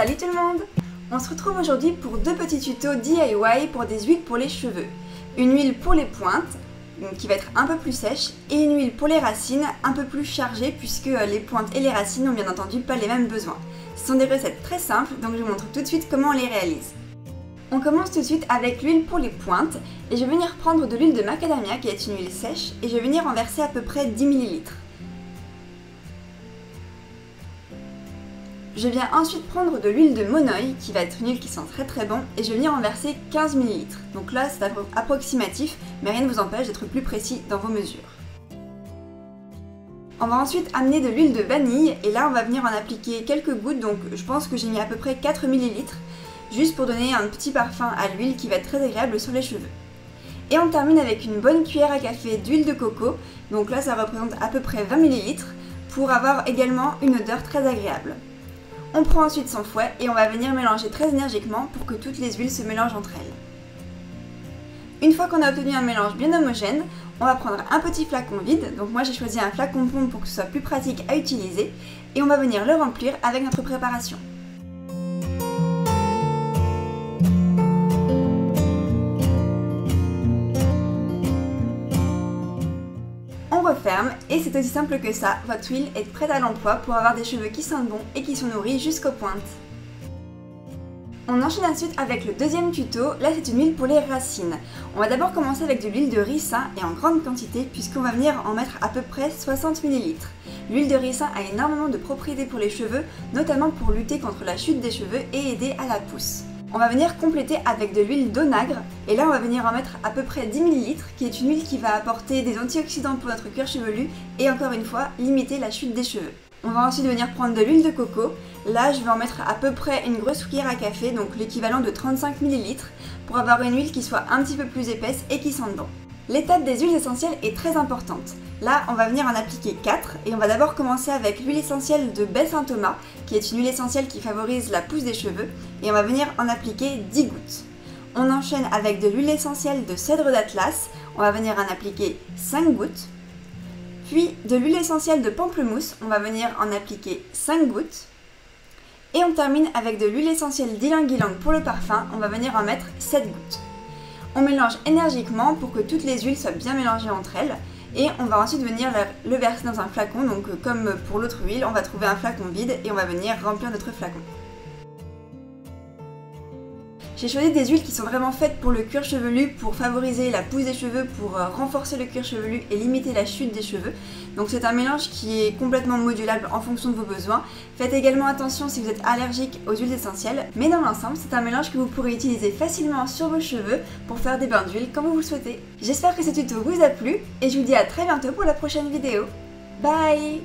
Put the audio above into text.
Salut tout le monde! On se retrouve aujourd'hui pour deux petits tutos DIY pour des huiles pour les cheveux. Une huile pour les pointes, qui va être un peu plus sèche, et une huile pour les racines, un peu plus chargée puisque les pointes et les racines n'ont bien entendu pas les mêmes besoins. Ce sont des recettes très simples, donc je vous montre tout de suite comment on les réalise. On commence tout de suite avec l'huile pour les pointes, et je vais venir prendre de l'huile de macadamia qui est une huile sèche, et je vais venir en verser à peu près 10 ml. Je viens ensuite prendre de l'huile de monoï, qui va être une huile qui sent très bon, et je vais venir en verser 15 ml. Donc là c'est approximatif, mais rien ne vous empêche d'être plus précis dans vos mesures. On va ensuite amener de l'huile de vanille, et là on va venir en appliquer quelques gouttes, donc je pense que j'ai mis à peu près 4 ml, juste pour donner un petit parfum à l'huile qui va être très agréable sur les cheveux. Et on termine avec une bonne cuillère à café d'huile de coco, donc là ça représente à peu près 20 ml, pour avoir également une odeur très agréable. On prend ensuite son fouet et on va venir mélanger très énergiquement pour que toutes les huiles se mélangent entre elles. Une fois qu'on a obtenu un mélange bien homogène, on va prendre un petit flacon vide, donc moi j'ai choisi un flacon pompe pour que ce soit plus pratique à utiliser, et on va venir le remplir avec notre préparation. On referme et c'est aussi simple que ça, votre huile est prête à l'emploi pour avoir des cheveux qui sentent bon et qui sont nourris jusqu'aux pointes. On enchaîne ensuite avec le deuxième tuto, là c'est une huile pour les racines. On va d'abord commencer avec de l'huile de ricin et en grande quantité puisqu'on va venir en mettre à peu près 60 ml. L'huile de ricin a énormément de propriétés pour les cheveux, notamment pour lutter contre la chute des cheveux et aider à la pousse. On va venir compléter avec de l'huile d'onagre et là on va venir en mettre à peu près 10 ml qui est une huile qui va apporter des antioxydants pour notre cuir chevelu et encore une fois limiter la chute des cheveux. On va ensuite venir prendre de l'huile de coco, là je vais en mettre à peu près une grosse cuillère à café, donc l'équivalent de 35 ml pour avoir une huile qui soit un petit peu plus épaisse et qui sente bon. L'étape des huiles essentielles est très importante. Là, on va venir en appliquer 4 et on va d'abord commencer avec l'huile essentielle de baie Saint-Thomas, qui est une huile essentielle qui favorise la pousse des cheveux, et on va venir en appliquer 10 gouttes. On enchaîne avec de l'huile essentielle de cèdre d'Atlas, on va venir en appliquer 5 gouttes. Puis de l'huile essentielle de pamplemousse, on va venir en appliquer 5 gouttes. Et on termine avec de l'huile essentielle d'ylang-ylang pour le parfum, on va venir en mettre 7 gouttes. On mélange énergiquement pour que toutes les huiles soient bien mélangées entre elles et on va ensuite venir le verser dans un flacon, donc comme pour l'autre huile, on va trouver un flacon vide et on va venir remplir notre flacon. J'ai choisi des huiles qui sont vraiment faites pour le cuir chevelu, pour favoriser la pousse des cheveux, pour renforcer le cuir chevelu et limiter la chute des cheveux. Donc c'est un mélange qui est complètement modulable en fonction de vos besoins. Faites également attention si vous êtes allergique aux huiles essentielles, mais dans l'ensemble c'est un mélange que vous pourrez utiliser facilement sur vos cheveux pour faire des bains d'huile comme vous le souhaitez. J'espère que ce tuto vous a plu et je vous dis à très bientôt pour la prochaine vidéo. Bye!